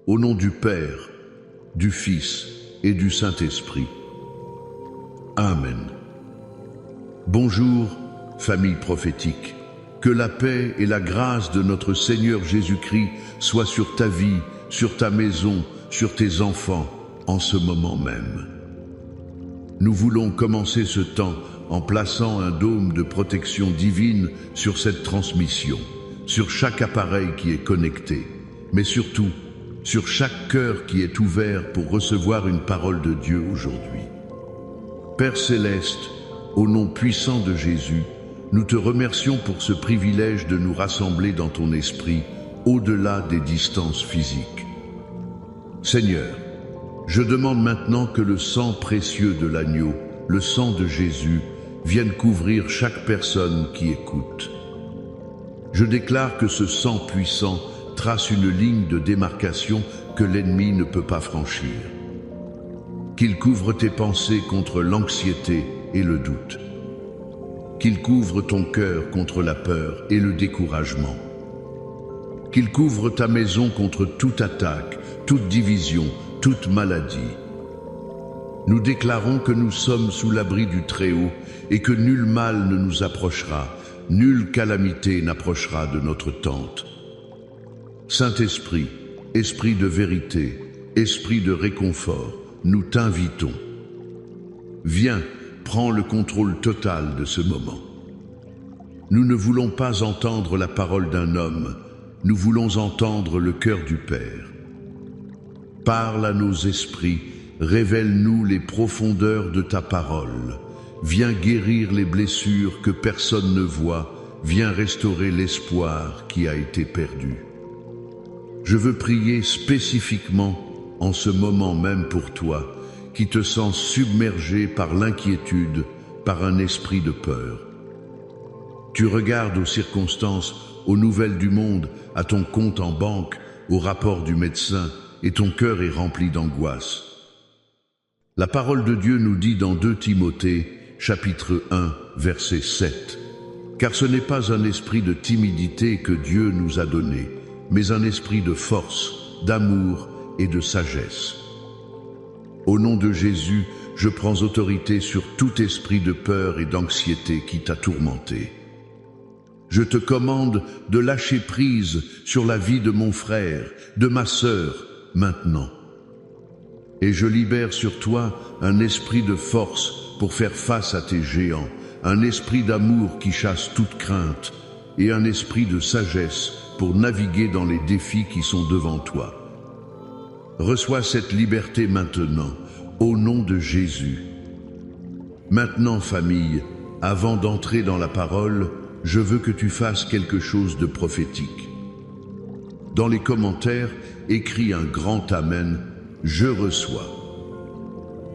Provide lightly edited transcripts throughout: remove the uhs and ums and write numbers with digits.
Au nom du Père, du Fils et du Saint-Esprit. Amen. Bonjour, famille prophétique. Que la paix et la grâce de notre Seigneur Jésus-Christ soient sur ta vie, sur ta maison, sur tes enfants, en ce moment même. Nous voulons commencer ce temps en plaçant un dôme de protection divine sur cette transmission, sur chaque appareil qui est connecté, mais surtout sur chaque cœur qui est ouvert pour recevoir une parole de Dieu aujourd'hui. Père Céleste, au nom puissant de Jésus, nous te remercions pour ce privilège de nous rassembler dans ton esprit, au-delà des distances physiques. Seigneur, je demande maintenant que le sang précieux de l'agneau, le sang de Jésus, vienne couvrir chaque personne qui écoute. Je déclare que ce sang puissant trace une ligne de démarcation que l'ennemi ne peut pas franchir. Qu'il couvre tes pensées contre l'anxiété et le doute. Qu'il couvre ton cœur contre la peur et le découragement. Qu'il couvre ta maison contre toute attaque, toute division, toute maladie. Nous déclarons que nous sommes sous l'abri du Très-Haut et que nul mal ne nous approchera, nulle calamité n'approchera de notre tente. Saint-Esprit, Esprit de vérité, Esprit de réconfort, nous t'invitons. Viens, prends le contrôle total de ce moment. Nous ne voulons pas entendre la parole d'un homme, nous voulons entendre le cœur du Père. Parle à nos esprits, révèle-nous les profondeurs de ta parole. Viens guérir les blessures que personne ne voit, viens restaurer l'espoir qui a été perdu. Je veux prier spécifiquement en ce moment même pour toi, qui te sens submergé par l'inquiétude, par un esprit de peur. Tu regardes aux circonstances, aux nouvelles du monde, à ton compte en banque, au rapport du médecin, et ton cœur est rempli d'angoisse. La parole de Dieu nous dit dans 2 Timothée, chapitre 1, verset 7, « Car ce n'est pas un esprit de timidité que Dieu nous a donné, mais un esprit de force, d'amour et de sagesse. » Au nom de Jésus, je prends autorité sur tout esprit de peur et d'anxiété qui t'a tourmenté. Je te commande de lâcher prise sur la vie de mon frère, de ma sœur, maintenant. Et je libère sur toi un esprit de force pour faire face à tes géants, un esprit d'amour qui chasse toute crainte, et un esprit de sagesse pour naviguer dans les défis qui sont devant toi. Reçois cette liberté maintenant, au nom de Jésus. Maintenant, famille, avant d'entrer dans la parole, je veux que tu fasses quelque chose de prophétique. Dans les commentaires, écris un grand Amen, je reçois,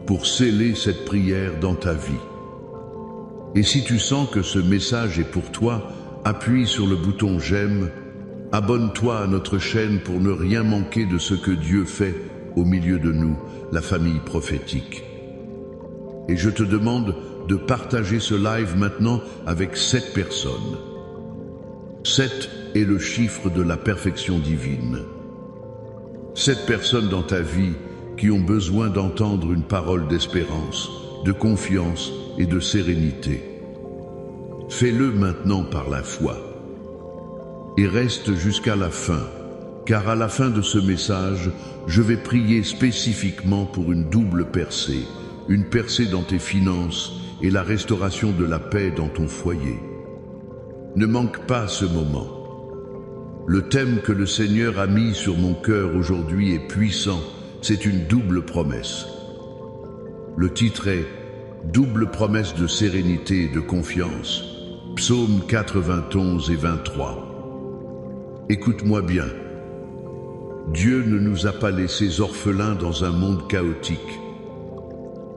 pour sceller cette prière dans ta vie. Et si tu sens que ce message est pour toi, appuie sur le bouton j'aime. Abonne-toi à notre chaîne pour ne rien manquer de ce que Dieu fait au milieu de nous, la famille prophétique. Et je te demande de partager ce live maintenant avec 7 personnes. 7 est le chiffre de la perfection divine. 7 personnes dans ta vie qui ont besoin d'entendre une parole d'espérance, de confiance et de sérénité. Fais-le maintenant par la foi. Et reste jusqu'à la fin, car à la fin de ce message, je vais prier spécifiquement pour une double percée, une percée dans tes finances et la restauration de la paix dans ton foyer. Ne manque pas ce moment. Le thème que le Seigneur a mis sur mon cœur aujourd'hui est puissant, c'est une double promesse. Le titre est « Double promesse de sérénité et de confiance », Psaume 91 et 23. Écoute-moi bien. Dieu ne nous a pas laissés orphelins dans un monde chaotique.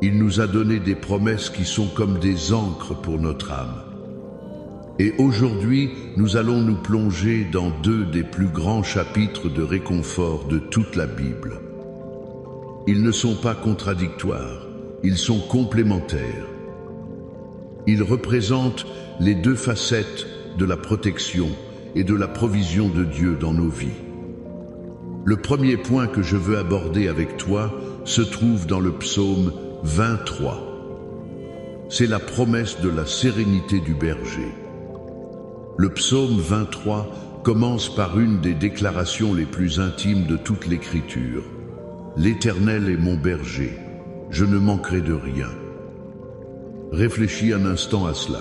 Il nous a donné des promesses qui sont comme des ancres pour notre âme. Et aujourd'hui, nous allons nous plonger dans 2 des plus grands chapitres de réconfort de toute la Bible. Ils ne sont pas contradictoires, ils sont complémentaires. Ils représentent les 2 facettes de la protection et de la provision de Dieu dans nos vies. Le premier point que je veux aborder avec toi se trouve dans le psaume 23. C'est la promesse de la sérénité du berger. Le psaume 23 commence par une des déclarations les plus intimes de toute l'Écriture. L'Éternel est mon berger, je ne manquerai de rien. Réfléchis un instant à cela.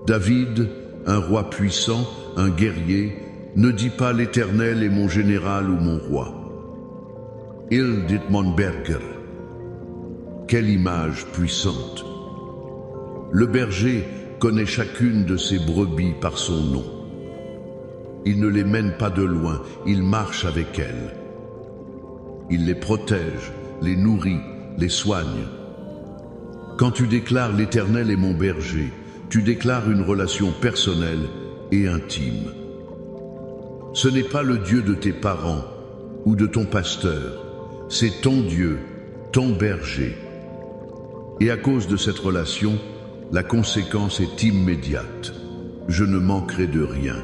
David, un roi puissant, un guerrier, ne dit pas l'Éternel est mon général ou mon roi. Il dit mon berger. Quelle image puissante! Le berger connaît chacune de ses brebis par son nom. Il ne les mène pas de loin, il marche avec elles. Il les protège, les nourrit, les soigne. Quand tu déclares l'Éternel est mon berger, tu déclares une relation personnelle et intime. Ce n'est pas le Dieu de tes parents ou de ton pasteur, c'est ton Dieu, ton berger. Et à cause de cette relation, la conséquence est immédiate. Je ne manquerai de rien.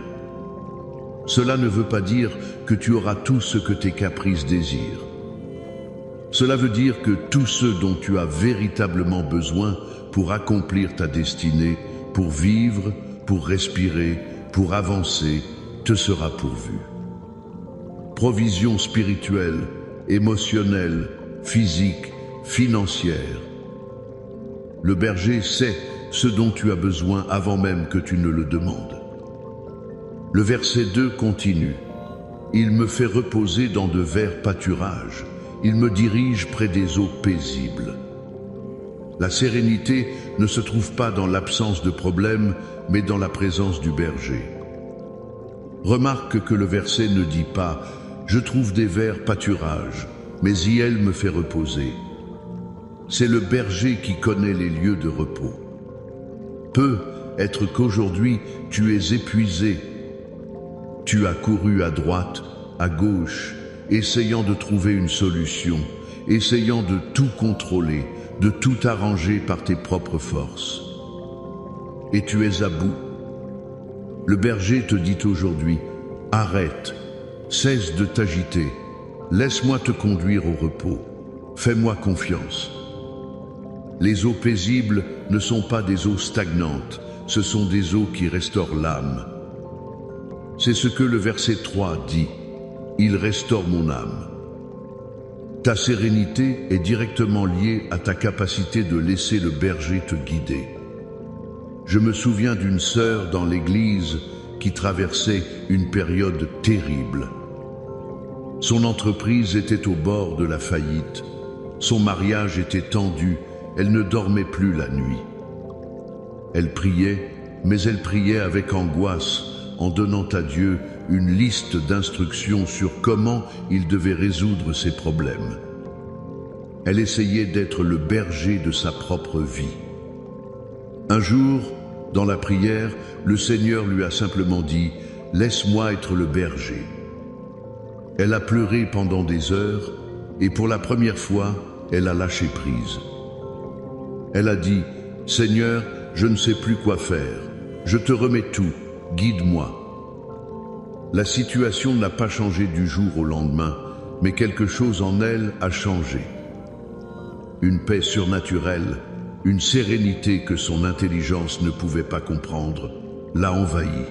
Cela ne veut pas dire que tu auras tout ce que tes caprices désirent. Cela veut dire que tout ce dont tu as véritablement besoin pour accomplir ta destinée, pour vivre, pour respirer, pour avancer, te sera pourvu. Provision spirituelle, émotionnelle, physique, financière. Le berger sait ce dont tu as besoin avant même que tu ne le demandes. Le verset 2 continue. Il me fait reposer dans de verts pâturages. Il me dirige près des eaux paisibles. La sérénité ne se trouve pas dans l'absence de problèmes, mais dans la présence du berger. Remarque que le verset ne dit pas « Je trouve des verts pâturages, mais Iel me fait reposer ». C'est le berger qui connaît les lieux de repos. Peut être qu'aujourd'hui tu es épuisé. Tu as couru à droite, à gauche, essayant de trouver une solution, essayant de tout contrôler, de tout arranger par tes propres forces. Et tu es à bout. Le berger te dit aujourd'hui, arrête, cesse de t'agiter, laisse-moi te conduire au repos, fais-moi confiance. Les eaux paisibles ne sont pas des eaux stagnantes, ce sont des eaux qui restaurent l'âme. C'est ce que le verset 3 dit. Il restaure mon âme. Ta sérénité est directement liée à ta capacité de laisser le berger te guider. Je me souviens d'une sœur dans l'église qui traversait une période terrible. Son entreprise était au bord de la faillite. Son mariage était tendu. Elle ne dormait plus la nuit. Elle priait, mais elle priait avec angoisse, en donnant à Dieu une liste d'instructions sur comment il devait résoudre ses problèmes. Elle essayait d'être le berger de sa propre vie. Un jour, dans la prière, le Seigneur lui a simplement dit « Laisse-moi être le berger ». Elle a pleuré pendant des heures et pour la première fois, elle a lâché prise. Elle a dit « Seigneur, je ne sais plus quoi faire. Je te remets tout. Guide-moi. » La situation n'a pas changé du jour au lendemain, mais quelque chose en elle a changé. Une paix surnaturelle, une sérénité que son intelligence ne pouvait pas comprendre, l'a envahie.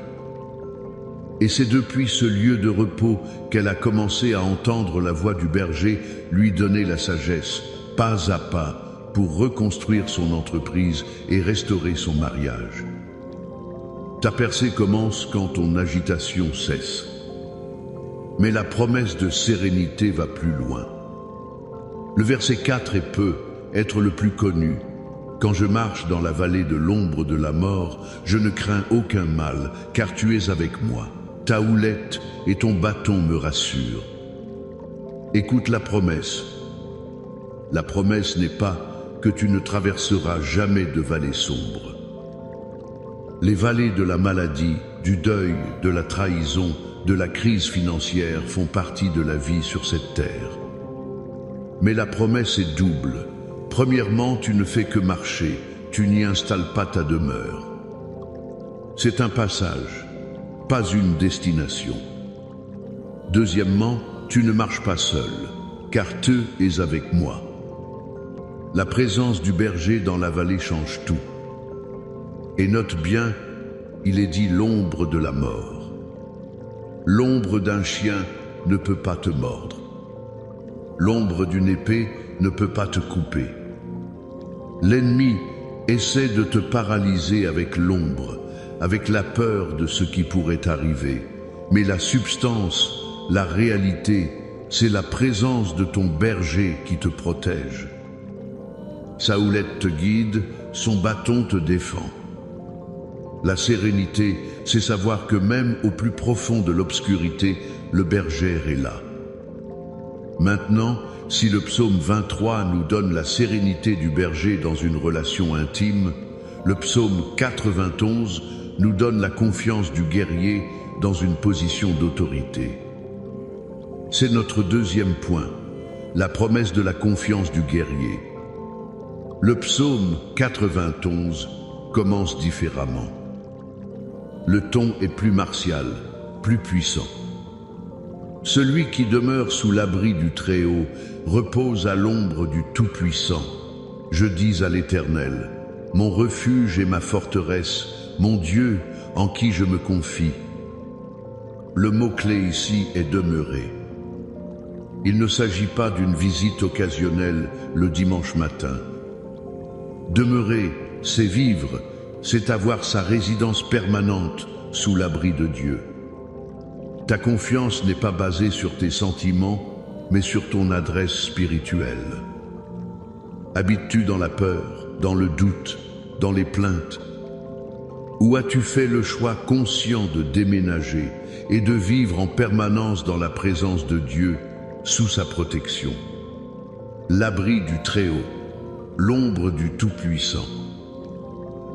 Et c'est depuis ce lieu de repos qu'elle a commencé à entendre la voix du berger lui donner la sagesse, pas à pas, pour reconstruire son entreprise et restaurer son mariage. Ta percée commence quand ton agitation cesse. Mais la promesse de sérénité va plus loin. Le verset 4 peut être le plus connu. Quand je marche dans la vallée de l'ombre de la mort, je ne crains aucun mal, car tu es avec moi. Ta houlette et ton bâton me rassurent. Écoute la promesse. La promesse n'est pas que tu ne traverseras jamais de vallée sombre. Les vallées de la maladie, du deuil, de la trahison, de la crise financière font partie de la vie sur cette terre. Mais la promesse est double. Premièrement, tu ne fais que marcher, tu n'y installes pas ta demeure. C'est un passage, pas une destination. Deuxièmement, tu ne marches pas seul, car tu es avec moi. La présence du berger dans la vallée change tout. Et note bien, il est dit l'ombre de la mort. L'ombre d'un chien ne peut pas te mordre. L'ombre d'une épée ne peut pas te couper. L'ennemi essaie de te paralyser avec l'ombre, avec la peur de ce qui pourrait arriver. Mais la substance, la réalité, c'est la présence de ton berger qui te protège. Sa houlette te guide, son bâton te défend. La sérénité, c'est savoir que même au plus profond de l'obscurité, le berger est là. Maintenant, si le psaume 23 nous donne la sérénité du berger dans une relation intime, le psaume 91 nous donne la confiance du guerrier dans une position d'autorité. C'est notre deuxième point, la promesse de la confiance du guerrier. Le psaume 91 commence différemment. Le ton est plus martial, plus puissant. Celui qui demeure sous l'abri du Très-Haut repose à l'ombre du Tout-Puissant. Je dis à l'Éternel, mon refuge et ma forteresse, mon Dieu en qui je me confie. Le mot-clé ici est demeurer. Il ne s'agit pas d'une visite occasionnelle le dimanche matin. Demeurer, c'est vivre, c'est avoir sa résidence permanente sous l'abri de Dieu. Ta confiance n'est pas basée sur tes sentiments, mais sur ton adresse spirituelle. Habites-tu dans la peur, dans le doute, dans les plaintes? Ou as-tu fait le choix conscient de déménager et de vivre en permanence dans la présence de Dieu, sous sa protection? L'abri du Très-Haut, l'ombre du Tout-Puissant.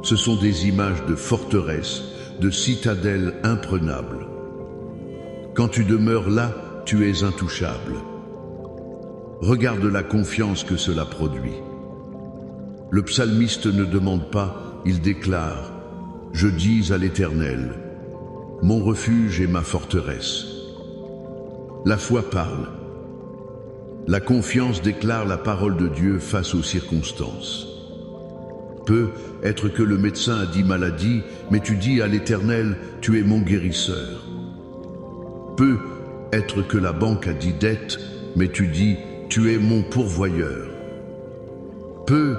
Ce sont des images de forteresses, de citadelles imprenables. Quand tu demeures là, tu es intouchable. Regarde la confiance que cela produit. Le psalmiste ne demande pas, il déclare « Je dis à l'Éternel, mon refuge et ma forteresse ». La foi parle. La confiance déclare la parole de Dieu face aux circonstances. Peut être que le médecin a dit maladie, mais tu dis à l'Éternel, tu es mon guérisseur. Peut être que la banque a dit dette, mais tu dis, tu es mon pourvoyeur. Peut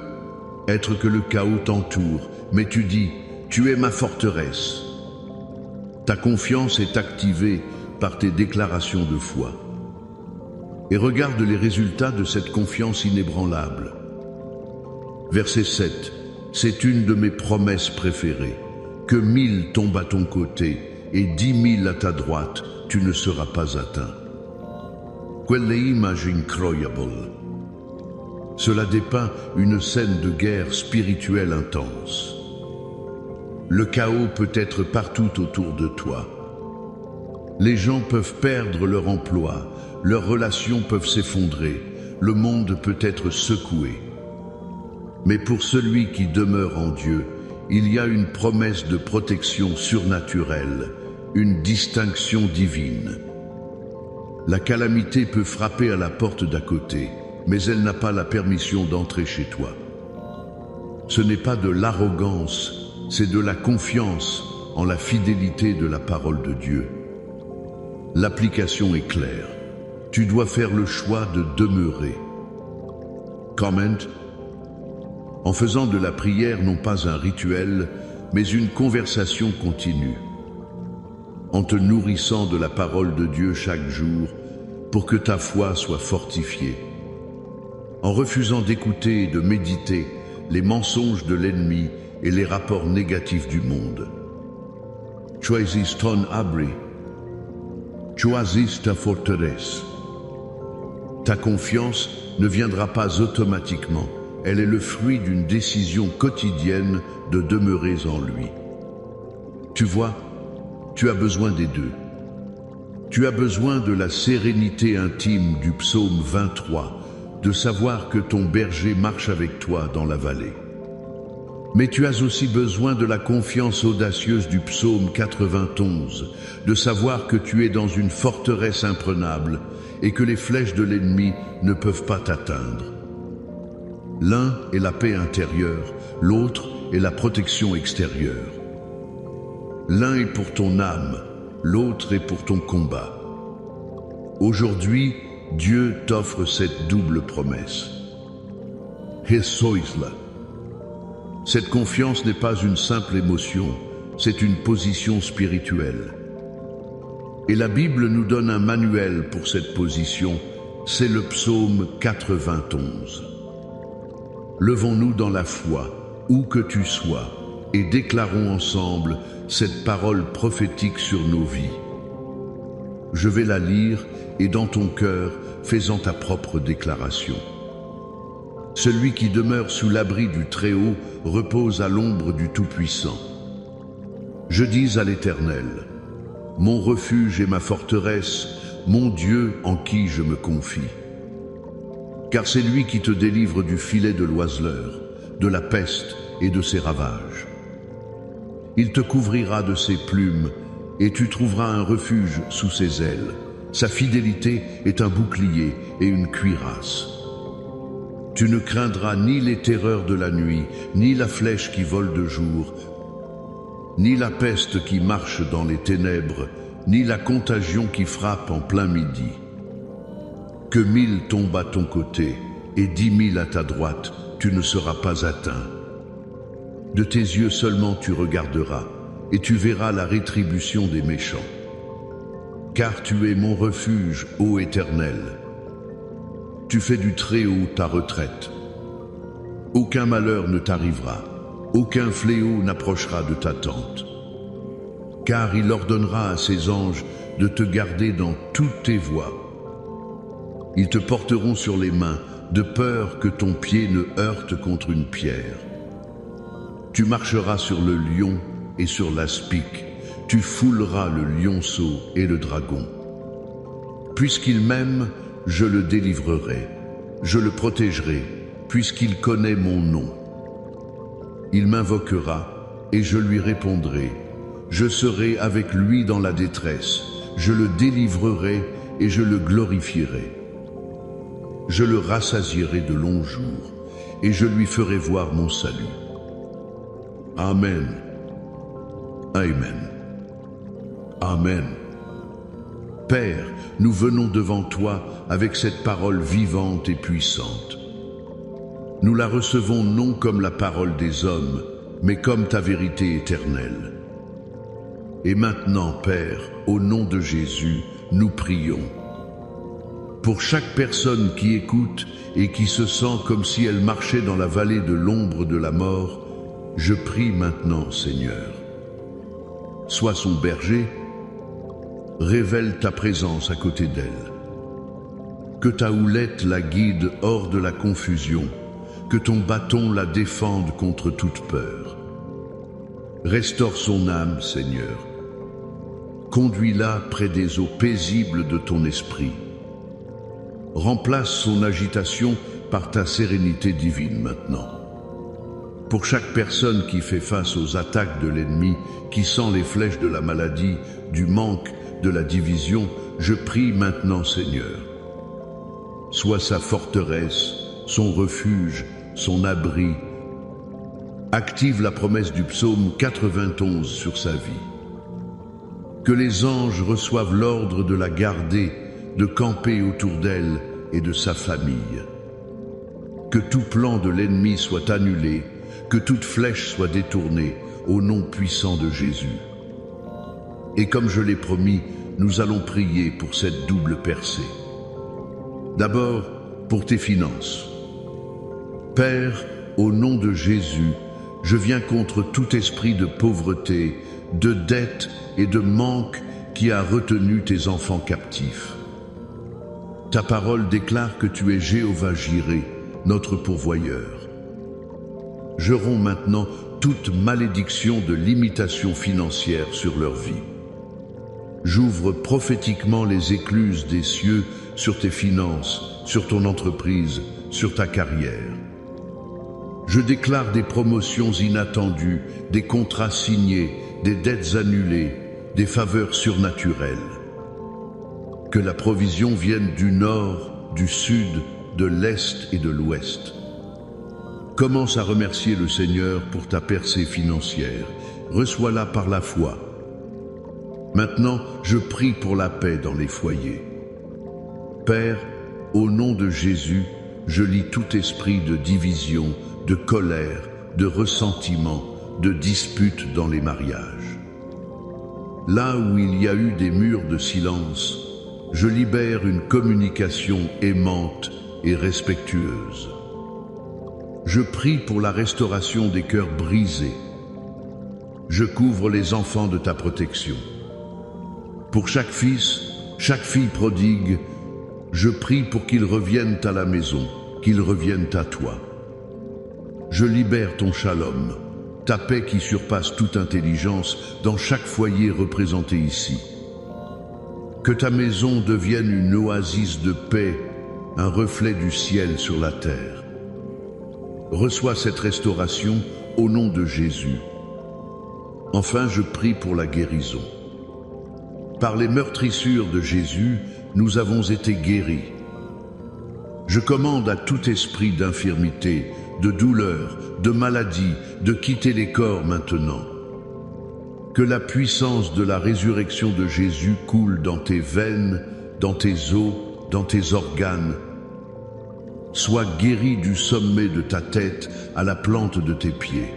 être que le chaos t'entoure, mais tu dis, tu es ma forteresse. Ta confiance est activée par tes déclarations de foi. Et regarde les résultats de cette confiance inébranlable. Verset 7. C'est une de mes promesses préférées. Que 1000 tombent à ton côté et 10 000 à ta droite, tu ne seras pas atteint. Quelle image incroyable! Cela dépeint une scène de guerre spirituelle intense. Le chaos peut être partout autour de toi. Les gens peuvent perdre leur emploi, leurs relations peuvent s'effondrer, le monde peut être secoué. Mais pour celui qui demeure en Dieu, il y a une promesse de protection surnaturelle, une distinction divine. La calamité peut frapper à la porte d'à côté, mais elle n'a pas la permission d'entrer chez toi. Ce n'est pas de l'arrogance, c'est de la confiance en la fidélité de la parole de Dieu. L'application est claire. Tu dois faire le choix de demeurer. Comment? En faisant de la prière non pas un rituel, mais une conversation continue. En te nourrissant de la parole de Dieu chaque jour, pour que ta foi soit fortifiée. En refusant d'écouter et de méditer les mensonges de l'ennemi et les rapports négatifs du monde. Choisis ton abri. Choisis ta forteresse. Ta confiance ne viendra pas automatiquement. Elle est le fruit d'une décision quotidienne de demeurer en lui. Tu vois, tu as besoin des deux. Tu as besoin de la sérénité intime du psaume 23, de savoir que ton berger marche avec toi dans la vallée. Mais tu as aussi besoin de la confiance audacieuse du psaume 91, de savoir que tu es dans une forteresse imprenable et que les flèches de l'ennemi ne peuvent pas t'atteindre. L'un est la paix intérieure, l'autre est la protection extérieure. L'un est pour ton âme, l'autre est pour ton combat. Aujourd'hui, Dieu t'offre cette double promesse. Hesoisla. Cette confiance n'est pas une simple émotion, c'est une position spirituelle. Et la Bible nous donne un manuel pour cette position, c'est le psaume 91. Levons-nous dans la foi, où que tu sois, et déclarons ensemble cette parole prophétique sur nos vies. Je vais la lire et dans ton cœur, fais-en ta propre déclaration. Celui qui demeure sous l'abri du Très-Haut repose à l'ombre du Tout-Puissant. Je dis à l'Éternel, mon refuge et ma forteresse, mon Dieu en qui je me confie. Car c'est lui qui te délivre du filet de l'oiseleur, de la peste et de ses ravages. Il te couvrira de ses plumes et tu trouveras un refuge sous ses ailes. Sa fidélité est un bouclier et une cuirasse. Tu ne craindras ni les terreurs de la nuit, ni la flèche qui vole de jour, ni la peste qui marche dans les ténèbres, ni la contagion qui frappe en plein midi. Que 1000 tombent à ton côté et 10 000 à ta droite, tu ne seras pas atteint. De tes yeux seulement tu regarderas, et tu verras la rétribution des méchants. Car tu es mon refuge, ô Éternel. Tu fais du Très-Haut ta retraite. Aucun malheur ne t'arrivera, aucun fléau n'approchera de ta tente. Car il ordonnera à ses anges de te garder dans toutes tes voies. Ils te porteront sur les mains, de peur que ton pied ne heurte contre une pierre. Tu marcheras sur le lion et sur l'aspic, tu fouleras le lionceau et le dragon. Puisqu'il m'aime, je le délivrerai, je le protégerai, puisqu'il connaît mon nom. Il m'invoquera et je lui répondrai. Je serai avec lui dans la détresse, je le délivrerai et je le glorifierai. Je le rassasierai de longs jours et je lui ferai voir mon salut. Amen. Amen. Amen. Père, nous venons devant toi avec cette parole vivante et puissante. Nous la recevons non comme la parole des hommes, mais comme ta vérité éternelle. Et maintenant, Père, au nom de Jésus, nous prions. Pour chaque personne qui écoute et qui se sent comme si elle marchait dans la vallée de l'ombre de la mort, je prie maintenant, Seigneur. Sois son berger, révèle ta présence à côté d'elle. Que ta houlette la guide hors de la confusion, que ton bâton la défende contre toute peur. Restaure son âme, Seigneur. Conduis-la près des eaux paisibles de ton esprit. Remplace son agitation par ta sérénité divine maintenant. Pour chaque personne qui fait face aux attaques de l'ennemi, qui sent les flèches de la maladie, du manque, de la division, je prie maintenant, Seigneur. Sois sa forteresse, son refuge, son abri. Active la promesse du psaume 91 sur sa vie. Que les anges reçoivent l'ordre de la garder, de camper autour d'elle et de sa famille. Que tout plan de l'ennemi soit annulé, que toute flèche soit détournée au nom puissant de Jésus. Et comme je l'ai promis, nous allons prier pour cette double percée. D'abord, pour tes finances. Père, au nom de Jésus, je viens contre tout esprit de pauvreté, de dette et de manque qui a retenu tes enfants captifs. Ta parole déclare que tu es Jéhovah Jireh, notre pourvoyeur. Je romps maintenant toute malédiction de limitation financière sur leur vie. J'ouvre prophétiquement les écluses des cieux sur tes finances, sur ton entreprise, sur ta carrière. Je déclare des promotions inattendues, des contrats signés, des dettes annulées, des faveurs surnaturelles. Que la provision vienne du nord, du sud, de l'est et de l'ouest. Commence à remercier le Seigneur pour ta percée financière. Reçois-la par la foi. Maintenant, je prie pour la paix dans les foyers. Père, au nom de Jésus, je lis tout esprit de division, de colère, de ressentiment, de dispute dans les mariages. Là où il y a eu des murs de silence, je libère une communication aimante et respectueuse. Je prie pour la restauration des cœurs brisés. Je couvre les enfants de ta protection. Pour chaque fils, chaque fille prodigue, je prie pour qu'ils reviennent à la maison, qu'ils reviennent à toi. Je libère ton shalom, ta paix qui surpasse toute intelligence dans chaque foyer représenté ici. Que ta maison devienne une oasis de paix, un reflet du ciel sur la terre. Reçois cette restauration au nom de Jésus. Enfin, je prie pour la guérison. Par les meurtrissures de Jésus, nous avons été guéris. Je commande à tout esprit d'infirmité, de douleur, de maladie, de quitter les corps maintenant. Que la puissance de la résurrection de Jésus coule dans tes veines, dans tes os, dans tes organes. Sois guéri du sommet de ta tête à la plante de tes pieds.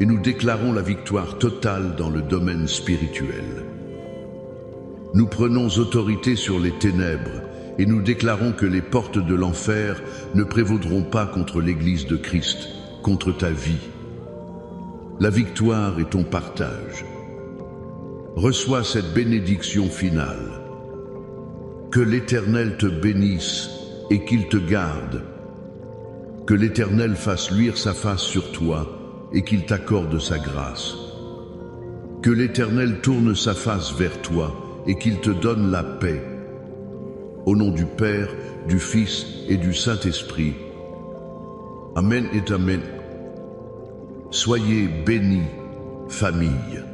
Et nous déclarons la victoire totale dans le domaine spirituel. Nous prenons autorité sur les ténèbres et nous déclarons que les portes de l'enfer ne prévaudront pas contre l'Église de Christ, contre ta vie. La victoire est ton partage. Reçois cette bénédiction finale. Que l'Éternel te bénisse et qu'il te garde. Que l'Éternel fasse luire sa face sur toi et qu'il t'accorde sa grâce. Que l'Éternel tourne sa face vers toi et qu'il te donne la paix. Au nom du Père, du Fils et du Saint-Esprit. Amen et Amen. Soyez bénis, famille.